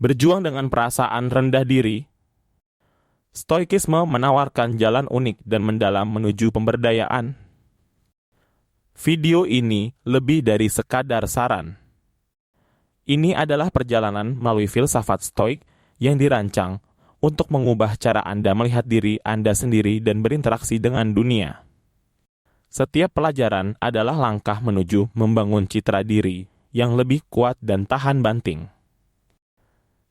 Berjuang dengan perasaan rendah diri, Stoikisme menawarkan jalan unik dan mendalam menuju pemberdayaan. Video ini lebih dari sekadar saran. Ini adalah perjalanan melalui filsafat Stoik yang dirancang untuk mengubah cara Anda melihat diri Anda sendiri dan berinteraksi dengan dunia. Setiap pelajaran adalah langkah menuju membangun citra diri yang lebih kuat dan tahan banting.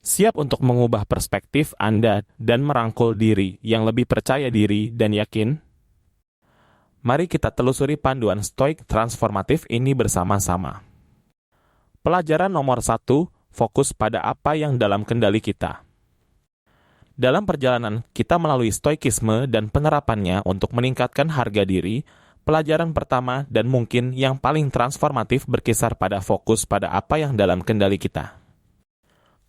Siap untuk mengubah perspektif Anda dan merangkul diri yang lebih percaya diri dan yakin? Mari kita telusuri panduan Stoik transformatif ini bersama-sama. Pelajaran nomor 1, fokus pada apa yang dalam kendali kita. Dalam perjalanan kita melalui Stoikisme dan penerapannya untuk meningkatkan harga diri, pelajaran pertama dan mungkin yang paling transformatif berkisar pada fokus pada apa yang dalam kendali kita.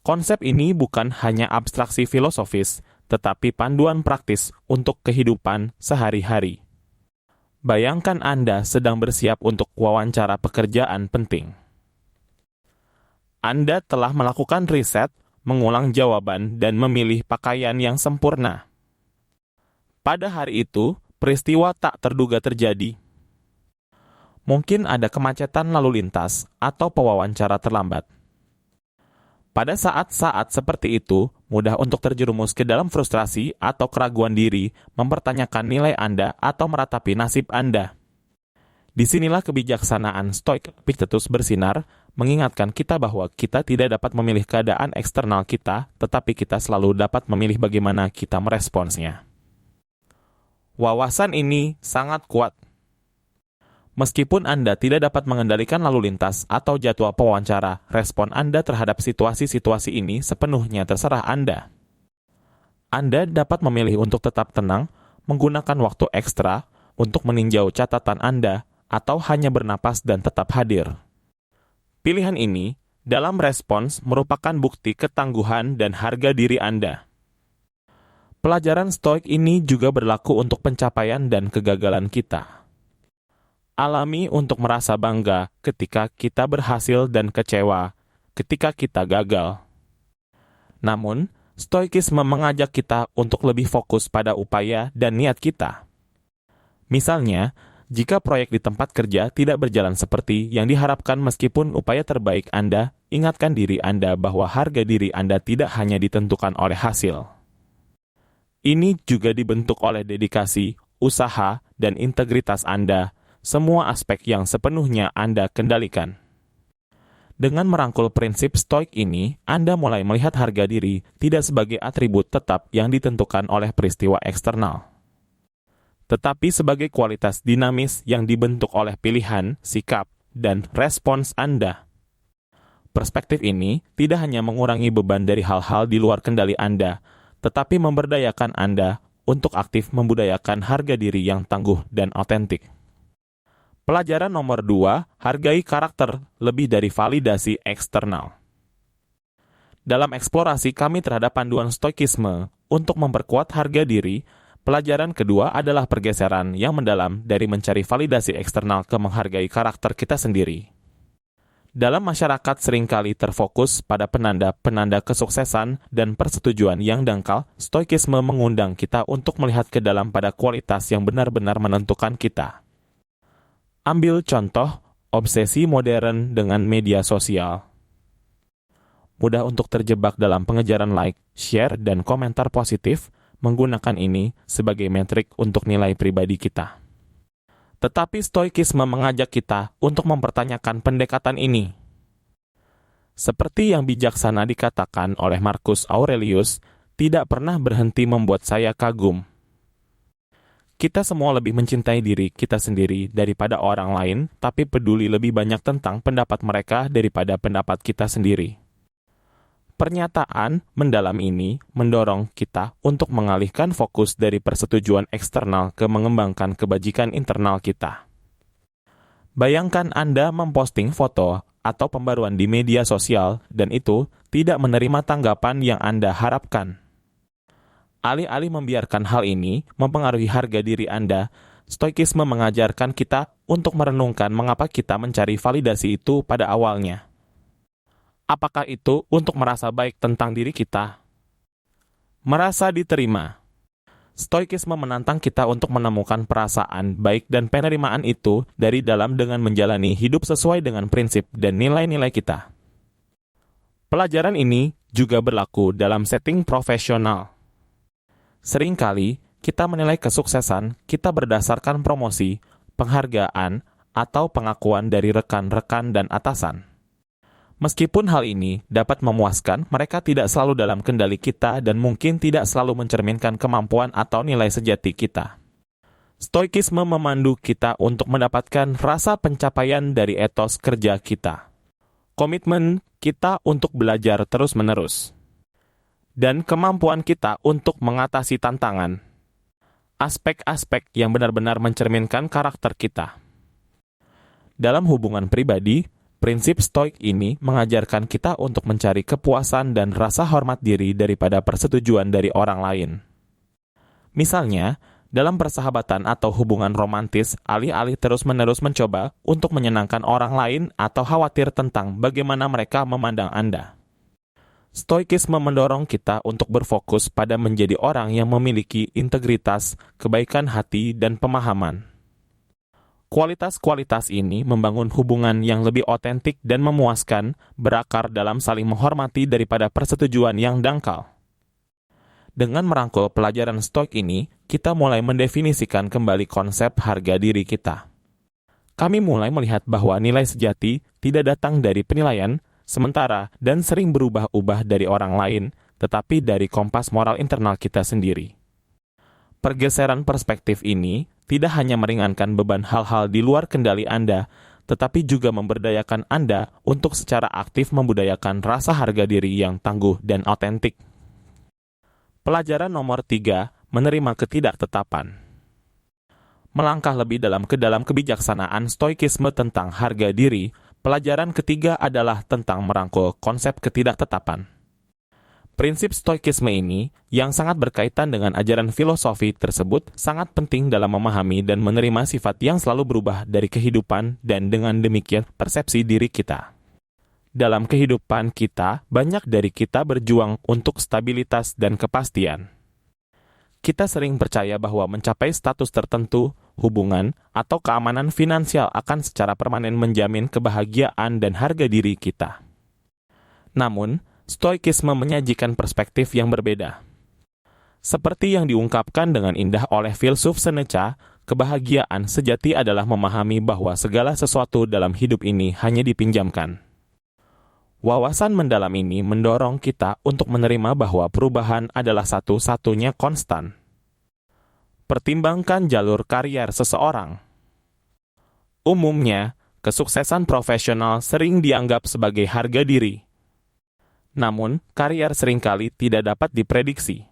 Konsep ini bukan hanya abstraksi filosofis, tetapi panduan praktis untuk kehidupan sehari-hari. Bayangkan Anda sedang bersiap untuk wawancara pekerjaan penting. Anda telah melakukan riset, mengulang jawaban, dan memilih pakaian yang sempurna. Pada hari itu, peristiwa tak terduga terjadi. Mungkin ada kemacetan lalu lintas atau pewawancara terlambat. Pada saat-saat seperti itu, mudah untuk terjerumus ke dalam frustrasi atau keraguan diri, mempertanyakan nilai Anda atau meratapi nasib Anda. Disinilah kebijaksanaan Stoik Epictetus bersinar, mengingatkan kita bahwa kita tidak dapat memilih keadaan eksternal kita, tetapi kita selalu dapat memilih bagaimana kita meresponsnya. Wawasan ini sangat kuat. Meskipun Anda tidak dapat mengendalikan lalu lintas atau jadwal pewawancara, respon Anda terhadap situasi-situasi ini sepenuhnya terserah Anda. Anda dapat memilih untuk tetap tenang, menggunakan waktu ekstra untuk meninjau catatan Anda, atau hanya bernapas dan tetap hadir. Pilihan ini, dalam respons, merupakan bukti ketangguhan dan harga diri Anda. Pelajaran Stoik ini juga berlaku untuk pencapaian dan kegagalan kita. Alami untuk merasa bangga ketika kita berhasil dan kecewa ketika kita gagal. Namun, Stoikisme mengajak kita untuk lebih fokus pada upaya dan niat kita. Misalnya, jika proyek di tempat kerja tidak berjalan seperti yang diharapkan meskipun upaya terbaik Anda, ingatkan diri Anda bahwa harga diri Anda tidak hanya ditentukan oleh hasil. Ini juga dibentuk oleh dedikasi, usaha, dan integritas Anda, semua aspek yang sepenuhnya Anda kendalikan. Dengan merangkul prinsip Stoik ini, Anda mulai melihat harga diri tidak sebagai atribut tetap yang ditentukan oleh peristiwa eksternal, tetapi sebagai kualitas dinamis yang dibentuk oleh pilihan, sikap, dan respons Anda. Perspektif ini tidak hanya mengurangi beban dari hal-hal di luar kendali Anda, tetapi memberdayakan Anda untuk aktif membudayakan harga diri yang tangguh dan otentik. Pelajaran nomor 2, hargai karakter lebih dari validasi eksternal. Dalam eksplorasi kami terhadap panduan Stoikisme untuk memperkuat harga diri, pelajaran kedua adalah pergeseran yang mendalam dari mencari validasi eksternal ke menghargai karakter kita sendiri. Dalam masyarakat seringkali terfokus pada penanda-penanda kesuksesan dan persetujuan yang dangkal, Stoikisme mengundang kita untuk melihat ke dalam pada kualitas yang benar-benar menentukan kita. Ambil contoh, obsesi modern dengan media sosial. Mudah untuk terjebak dalam pengejaran like, share, dan komentar positif, menggunakan ini sebagai metrik untuk nilai pribadi kita. Tetapi Stoikisme mengajak kita untuk mempertanyakan pendekatan ini. Seperti yang bijaksana dikatakan oleh Marcus Aurelius, tidak pernah berhenti membuat saya kagum. Kita semua lebih mencintai diri kita sendiri daripada orang lain, tapi peduli lebih banyak tentang pendapat mereka daripada pendapat kita sendiri. Pernyataan mendalam ini mendorong kita untuk mengalihkan fokus dari persetujuan eksternal ke mengembangkan kebajikan internal kita. Bayangkan Anda memposting foto atau pembaruan di media sosial dan itu tidak menerima tanggapan yang Anda harapkan. Alih-alih membiarkan hal ini mempengaruhi harga diri Anda, Stoikisme mengajarkan kita untuk merenungkan mengapa kita mencari validasi itu pada awalnya. Apakah itu untuk merasa baik tentang diri kita? Merasa diterima. Stoikisme menantang kita untuk menemukan perasaan baik dan penerimaan itu dari dalam dengan menjalani hidup sesuai dengan prinsip dan nilai-nilai kita. Pelajaran ini juga berlaku dalam setting profesional. Seringkali, kita menilai kesuksesan kita berdasarkan promosi, penghargaan, atau pengakuan dari rekan-rekan dan atasan. Meskipun hal ini dapat memuaskan, mereka tidak selalu dalam kendali kita dan mungkin tidak selalu mencerminkan kemampuan atau nilai sejati kita. Stoikisme memandu kita untuk mendapatkan rasa pencapaian dari etos kerja kita. Komitmen kita untuk belajar terus-menerus. Dan kemampuan kita untuk mengatasi tantangan. Aspek-aspek yang benar-benar mencerminkan karakter kita. Dalam hubungan pribadi, prinsip stoik ini mengajarkan kita untuk mencari kepuasan dan rasa hormat diri daripada persetujuan dari orang lain. Misalnya, dalam persahabatan atau hubungan romantis, alih-alih terus-menerus mencoba untuk menyenangkan orang lain atau khawatir tentang bagaimana mereka memandang Anda. Stoikisme mendorong kita untuk berfokus pada menjadi orang yang memiliki integritas, kebaikan hati, dan pemahaman. Kualitas-kualitas ini membangun hubungan yang lebih otentik dan memuaskan, berakar dalam saling menghormati daripada persetujuan yang dangkal. Dengan merangkul pelajaran stoik ini, kita mulai mendefinisikan kembali konsep harga diri kita. Kami mulai melihat bahwa nilai sejati tidak datang dari penilaian, sementara dan sering berubah-ubah dari orang lain, tetapi dari kompas moral internal kita sendiri. Pergeseran perspektif ini tidak hanya meringankan beban hal-hal di luar kendali Anda, tetapi juga memberdayakan Anda untuk secara aktif membudayakan rasa harga diri yang tangguh dan otentik. Pelajaran nomor 3, menerima ketidaktetapan. Melangkah lebih dalam ke dalam kebijaksanaan stoikisme tentang harga diri, pelajaran ketiga adalah tentang merangkul konsep ketidaktetapan. Prinsip stoikisme ini, yang sangat berkaitan dengan ajaran filosofi tersebut, sangat penting dalam memahami dan menerima sifat yang selalu berubah dari kehidupan dan dengan demikian persepsi diri kita. Dalam kehidupan kita, banyak dari kita berjuang untuk stabilitas dan kepastian. Kita sering percaya bahwa mencapai status tertentu, hubungan, atau keamanan finansial akan secara permanen menjamin kebahagiaan dan harga diri kita. Namun, stoikisme menyajikan perspektif yang berbeda. Seperti yang diungkapkan dengan indah oleh filsuf Seneca, kebahagiaan sejati adalah memahami bahwa segala sesuatu dalam hidup ini hanya dipinjamkan. Wawasan mendalam ini mendorong kita untuk menerima bahwa perubahan adalah satu-satunya konstan. Pertimbangkan jalur karier seseorang. Umumnya, kesuksesan profesional sering dianggap sebagai harga diri. Namun, karier seringkali tidak dapat diprediksi.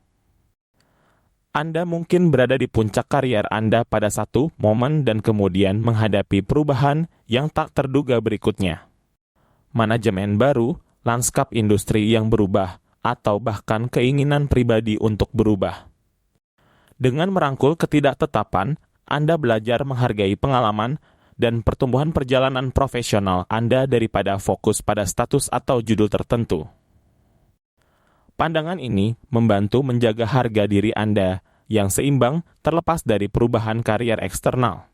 Anda mungkin berada di puncak karier Anda pada satu momen dan kemudian menghadapi perubahan yang tak terduga berikutnya. Manajemen baru, lanskap industri yang berubah, atau bahkan keinginan pribadi untuk berubah. Dengan merangkul ketidaktetapan, Anda belajar menghargai pengalaman dan pertumbuhan perjalanan profesional Anda daripada fokus pada status atau judul tertentu. Pandangan ini membantu menjaga harga diri Anda yang seimbang terlepas dari perubahan karier eksternal.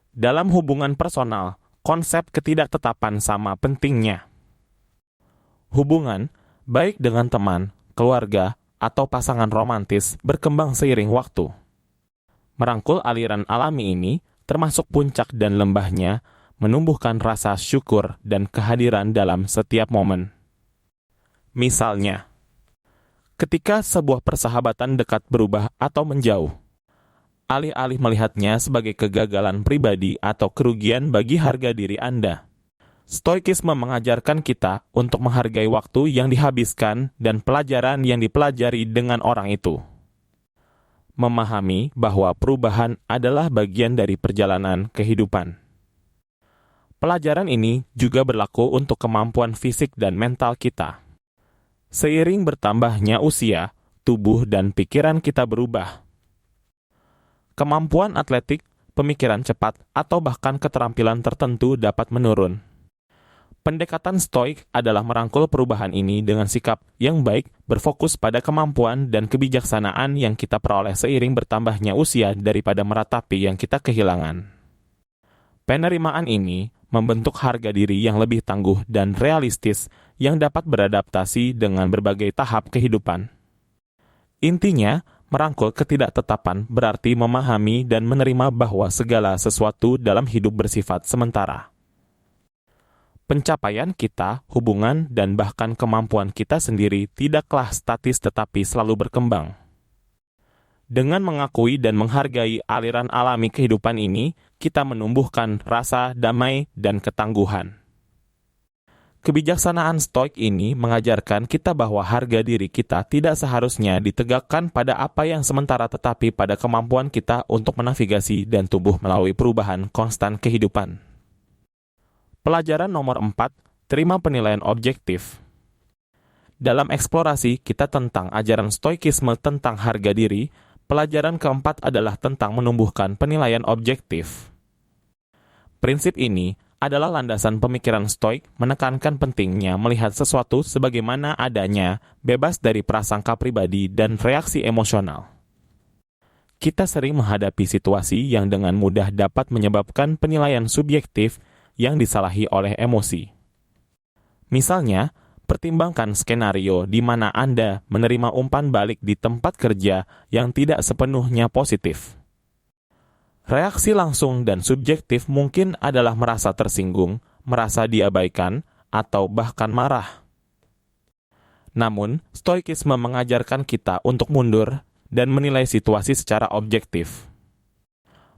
Dalam hubungan personal, konsep ketidaktetapan sama pentingnya. Hubungan, baik dengan teman, keluarga, atau pasangan romantis, berkembang seiring waktu. Merangkul aliran alami ini, termasuk puncak dan lembahnya, menumbuhkan rasa syukur dan kehadiran dalam setiap momen. Misalnya, ketika sebuah persahabatan dekat berubah atau menjauh, alih-alih melihatnya sebagai kegagalan pribadi atau kerugian bagi harga diri Anda, stoikisme mengajarkan kita untuk menghargai waktu yang dihabiskan dan pelajaran yang dipelajari dengan orang itu. Memahami bahwa perubahan adalah bagian dari perjalanan kehidupan. Pelajaran ini juga berlaku untuk kemampuan fisik dan mental kita. Seiring bertambahnya usia, tubuh dan pikiran kita berubah. Kemampuan atletik, pemikiran cepat, atau bahkan keterampilan tertentu dapat menurun. Pendekatan Stoik adalah merangkul perubahan ini dengan sikap yang baik, berfokus pada kemampuan dan kebijaksanaan yang kita peroleh seiring bertambahnya usia daripada meratapi yang kita kehilangan. Penerimaan ini membentuk harga diri yang lebih tangguh dan realistis yang dapat beradaptasi dengan berbagai tahap kehidupan. Intinya, merangkul ketidaktetapan berarti memahami dan menerima bahwa segala sesuatu dalam hidup bersifat sementara. Pencapaian kita, hubungan, dan bahkan kemampuan kita sendiri tidaklah statis tetapi selalu berkembang. Dengan mengakui dan menghargai aliran alami kehidupan ini, kita menumbuhkan rasa damai dan ketangguhan. Kebijaksanaan Stoik ini mengajarkan kita bahwa harga diri kita tidak seharusnya ditegakkan pada apa yang sementara tetapi pada kemampuan kita untuk menavigasi dan tumbuh melalui perubahan konstan kehidupan. Pelajaran nomor 4, terima penilaian objektif. Dalam eksplorasi kita tentang ajaran Stoikisme tentang harga diri, pelajaran keempat adalah tentang menumbuhkan penilaian objektif. Prinsip ini adalah landasan pemikiran Stoik menekankan pentingnya melihat sesuatu sebagaimana adanya, bebas dari prasangka pribadi dan reaksi emosional. Kita sering menghadapi situasi yang dengan mudah dapat menyebabkan penilaian subjektif yang disalahi oleh emosi. Misalnya, pertimbangkan skenario di mana Anda menerima umpan balik di tempat kerja yang tidak sepenuhnya positif. Reaksi langsung dan subjektif mungkin adalah merasa tersinggung, merasa diabaikan, atau bahkan marah. Namun, Stoikisme mengajarkan kita untuk mundur dan menilai situasi secara objektif.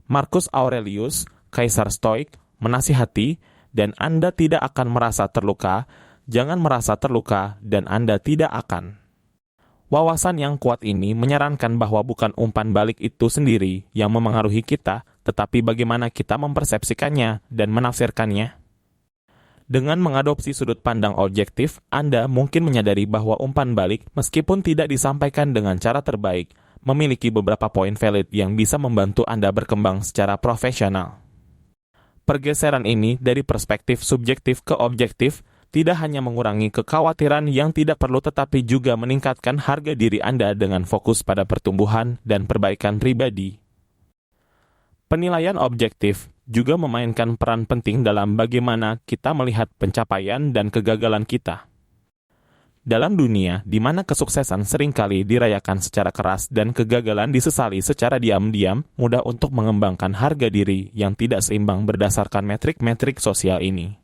Marcus Aurelius, Kaisar Stoik, menasihati, dan Anda tidak akan merasa terluka, jangan merasa terluka, dan Anda tidak akan. Wawasan yang kuat ini menyarankan bahwa bukan umpan balik itu sendiri yang memengaruhi kita, tetapi bagaimana kita mempersepsikannya dan menafsirkannya. Dengan mengadopsi sudut pandang objektif, Anda mungkin menyadari bahwa umpan balik, meskipun tidak disampaikan dengan cara terbaik, memiliki beberapa poin valid yang bisa membantu Anda berkembang secara profesional. Pergeseran ini dari perspektif subjektif ke objektif tidak hanya mengurangi kekhawatiran yang tidak perlu tetapi juga meningkatkan harga diri Anda dengan fokus pada pertumbuhan dan perbaikan pribadi. Penilaian objektif juga memainkan peran penting dalam bagaimana kita melihat pencapaian dan kegagalan kita. Dalam dunia di mana kesuksesan seringkali dirayakan secara keras dan kegagalan disesali secara diam-diam, mudah untuk mengembangkan harga diri yang tidak seimbang berdasarkan metrik-metrik sosial ini.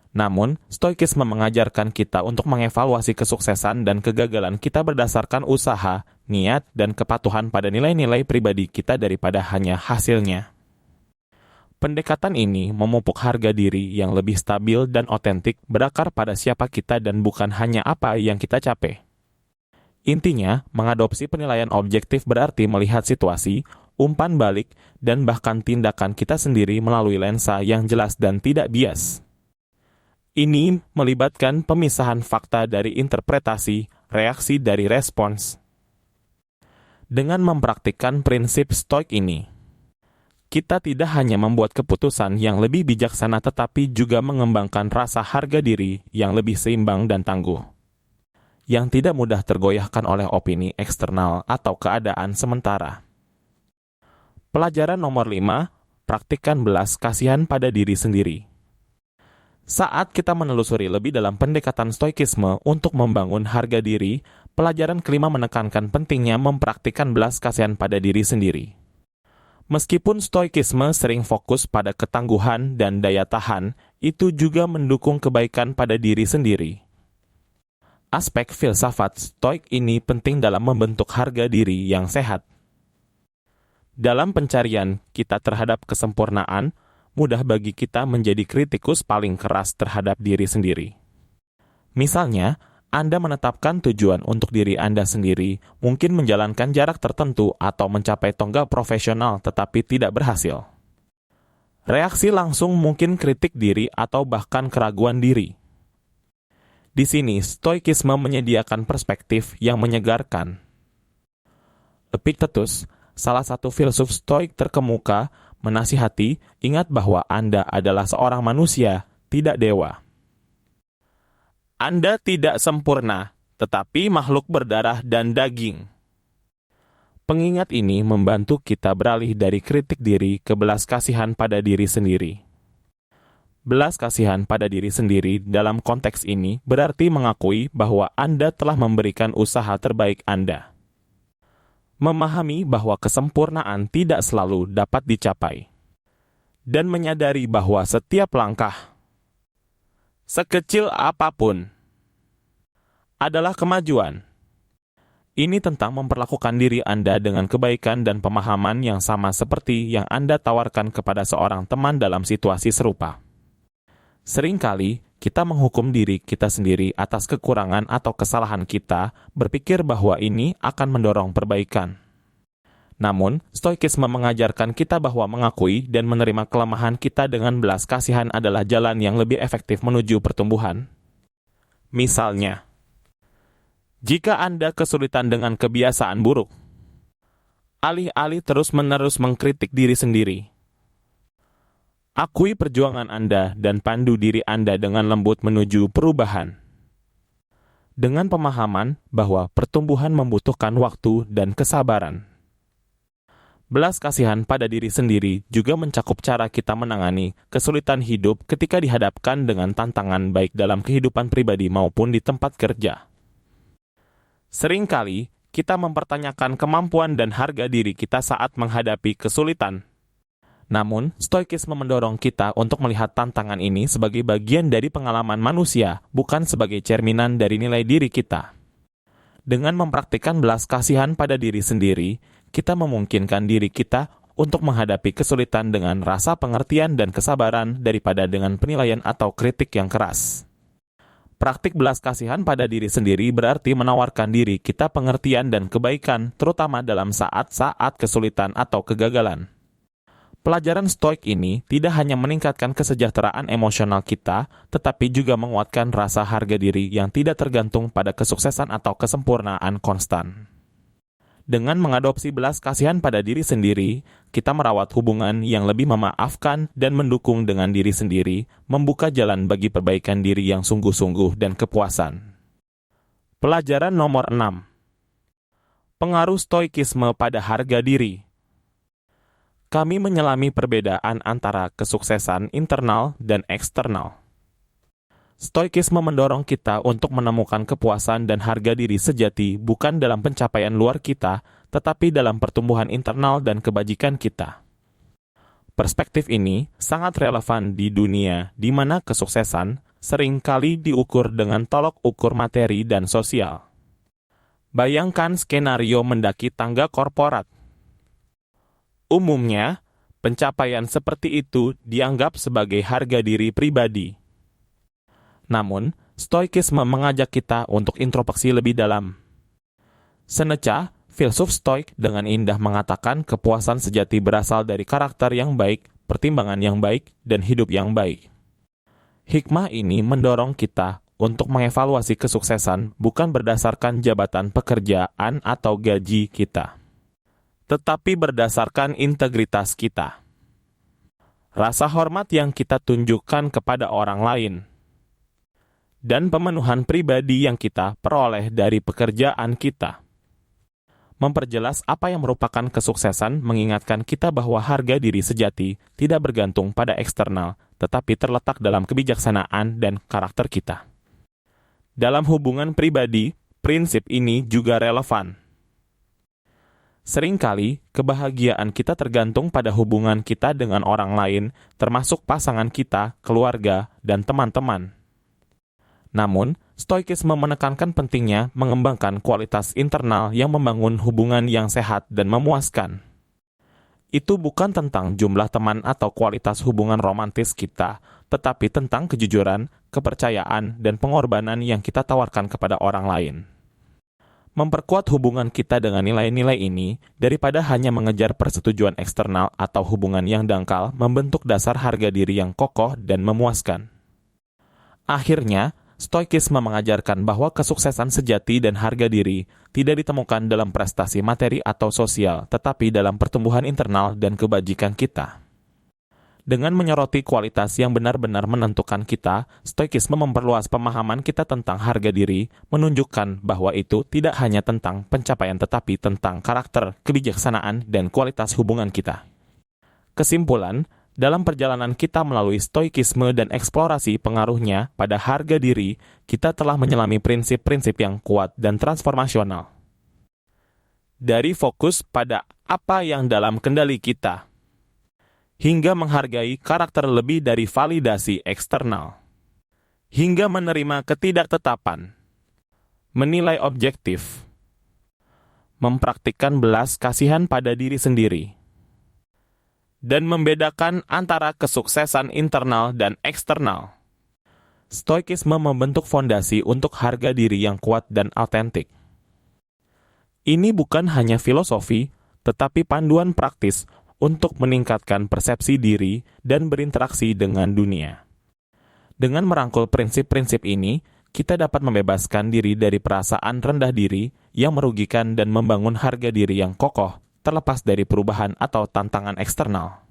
Namun, Stoikisme mengajarkan kita untuk mengevaluasi kesuksesan dan kegagalan kita berdasarkan usaha, niat, dan kepatuhan pada nilai-nilai pribadi kita daripada hanya hasilnya. Pendekatan ini memupuk harga diri yang lebih stabil dan otentik berakar pada siapa kita dan bukan hanya apa yang kita capai. Intinya, mengadopsi penilaian objektif berarti melihat situasi, umpan balik, dan bahkan tindakan kita sendiri melalui lensa yang jelas dan tidak bias. Ini melibatkan pemisahan fakta dari interpretasi, reaksi dari respons. Dengan mempraktikkan prinsip Stoik ini, kita tidak hanya membuat keputusan yang lebih bijaksana tetapi juga mengembangkan rasa harga diri yang lebih seimbang dan tangguh, yang tidak mudah tergoyahkan oleh opini eksternal atau keadaan sementara. Pelajaran nomor 5, praktikkan belas kasihan pada diri sendiri. Saat kita menelusuri lebih dalam pendekatan Stoikisme untuk membangun harga diri, pelajaran kelima menekankan pentingnya mempraktikkan belas kasihan pada diri sendiri. Meskipun Stoikisme sering fokus pada ketangguhan dan daya tahan, itu juga mendukung kebaikan pada diri sendiri. Aspek filsafat Stoik ini penting dalam membentuk harga diri yang sehat. Dalam pencarian kita terhadap kesempurnaan, mudah bagi kita menjadi kritikus paling keras terhadap diri sendiri. Misalnya, Anda menetapkan tujuan untuk diri Anda sendiri, mungkin menjalankan jarak tertentu atau mencapai tonggak profesional tetapi tidak berhasil. Reaksi langsung mungkin kritik diri atau bahkan keraguan diri. Di sini, Stoikisme menyediakan perspektif yang menyegarkan. Epictetus, salah satu filsuf Stoik terkemuka, menasihati, ingat bahwa Anda adalah seorang manusia, tidak dewa. Anda tidak sempurna, tetapi makhluk berdarah dan daging. Pengingat ini membantu kita beralih dari kritik diri ke belas kasihan pada diri sendiri. Belas kasihan pada diri sendiri dalam konteks ini berarti mengakui bahwa Anda telah memberikan usaha terbaik Anda. Memahami bahwa kesempurnaan tidak selalu dapat dicapai. Dan menyadari bahwa setiap langkah, sekecil apapun, adalah kemajuan. Ini tentang memperlakukan diri Anda dengan kebaikan dan pemahaman yang sama seperti yang Anda tawarkan kepada seorang teman dalam situasi serupa. Seringkali, kita menghukum diri kita sendiri atas kekurangan atau kesalahan kita, berpikir bahwa ini akan mendorong perbaikan. Namun, Stoikisme mengajarkan kita bahwa mengakui dan menerima kelemahan kita dengan belas kasihan adalah jalan yang lebih efektif menuju pertumbuhan. Misalnya, jika Anda kesulitan dengan kebiasaan buruk, alih-alih terus-menerus mengkritik diri sendiri, akui perjuangan Anda dan pandu diri Anda dengan lembut menuju perubahan. Dengan pemahaman bahwa pertumbuhan membutuhkan waktu dan kesabaran. Belas kasihan pada diri sendiri juga mencakup cara kita menangani kesulitan hidup ketika dihadapkan dengan tantangan baik dalam kehidupan pribadi maupun di tempat kerja. Seringkali, kita mempertanyakan kemampuan dan harga diri kita saat menghadapi kesulitan. Namun, Stoikisme mendorong kita untuk melihat tantangan ini sebagai bagian dari pengalaman manusia, bukan sebagai cerminan dari nilai diri kita. Dengan mempraktikkan belas kasihan pada diri sendiri, kita memungkinkan diri kita untuk menghadapi kesulitan dengan rasa pengertian dan kesabaran daripada dengan penilaian atau kritik yang keras. Praktik belas kasihan pada diri sendiri berarti menawarkan diri kita pengertian dan kebaikan, terutama dalam saat-saat kesulitan atau kegagalan. Pelajaran Stoik ini tidak hanya meningkatkan kesejahteraan emosional kita, tetapi juga menguatkan rasa harga diri yang tidak tergantung pada kesuksesan atau kesempurnaan konstan. Dengan mengadopsi belas kasihan pada diri sendiri, kita merawat hubungan yang lebih memaafkan dan mendukung dengan diri sendiri, membuka jalan bagi perbaikan diri yang sungguh-sungguh dan kepuasan. Pelajaran nomor 6. Pengaruh Stoikisme pada harga diri. Kami menyelami perbedaan antara kesuksesan internal dan eksternal. Stoikisme mendorong kita untuk menemukan kepuasan dan harga diri sejati bukan dalam pencapaian luar kita, tetapi dalam pertumbuhan internal dan kebajikan kita. Perspektif ini sangat relevan di dunia di mana kesuksesan seringkali diukur dengan tolok ukur materi dan sosial. Bayangkan skenario mendaki tangga korporat. Umumnya, pencapaian seperti itu dianggap sebagai harga diri pribadi. Namun, Stoikisme mengajak kita untuk introspeksi lebih dalam. Seneca, filsuf Stoik dengan indah mengatakan kepuasan sejati berasal dari karakter yang baik, pertimbangan yang baik, dan hidup yang baik. Hikmah ini mendorong kita untuk mengevaluasi kesuksesan bukan berdasarkan jabatan pekerjaan atau gaji kita, tetapi berdasarkan integritas kita. Rasa hormat yang kita tunjukkan kepada orang lain, dan pemenuhan pribadi yang kita peroleh dari pekerjaan kita. Memperjelas apa yang merupakan kesuksesan mengingatkan kita bahwa harga diri sejati tidak bergantung pada eksternal, tetapi terletak dalam kebijaksanaan dan karakter kita. Dalam hubungan pribadi, prinsip ini juga relevan. Seringkali, kebahagiaan kita tergantung pada hubungan kita dengan orang lain, termasuk pasangan kita, keluarga, dan teman-teman. Namun, Stoikisme menekankan pentingnya mengembangkan kualitas internal yang membangun hubungan yang sehat dan memuaskan. Itu bukan tentang jumlah teman atau kualitas hubungan romantis kita, tetapi tentang kejujuran, kepercayaan, dan pengorbanan yang kita tawarkan kepada orang lain. Memperkuat hubungan kita dengan nilai-nilai ini, daripada hanya mengejar persetujuan eksternal atau hubungan yang dangkal, membentuk dasar harga diri yang kokoh dan memuaskan. Akhirnya, Stoikisme mengajarkan bahwa kesuksesan sejati dan harga diri tidak ditemukan dalam prestasi materi atau sosial, tetapi dalam pertumbuhan internal dan kebajikan kita. Dengan menyoroti kualitas yang benar-benar menentukan kita, Stoikisme memperluas pemahaman kita tentang harga diri, menunjukkan bahwa itu tidak hanya tentang pencapaian tetapi tentang karakter, kebijaksanaan, dan kualitas hubungan kita. Kesimpulan, dalam perjalanan kita melalui Stoikisme dan eksplorasi pengaruhnya pada harga diri, kita telah menyelami prinsip-prinsip yang kuat dan transformasional. Dari fokus pada apa yang dalam kendali kita, hingga menghargai karakter lebih dari validasi eksternal, hingga menerima ketidaktetapan, menilai objektif, mempraktikkan belas kasihan pada diri sendiri, dan membedakan antara kesuksesan internal dan eksternal. Stoikisme membentuk fondasi untuk harga diri yang kuat dan autentik. Ini bukan hanya filosofi, tetapi panduan praktis untuk meningkatkan persepsi diri dan berinteraksi dengan dunia. Dengan merangkul prinsip-prinsip ini, kita dapat membebaskan diri dari perasaan rendah diri yang merugikan dan membangun harga diri yang kokoh, terlepas dari perubahan atau tantangan eksternal.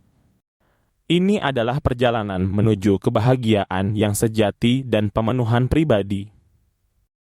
Ini adalah perjalanan menuju kebahagiaan yang sejati dan pemenuhan pribadi.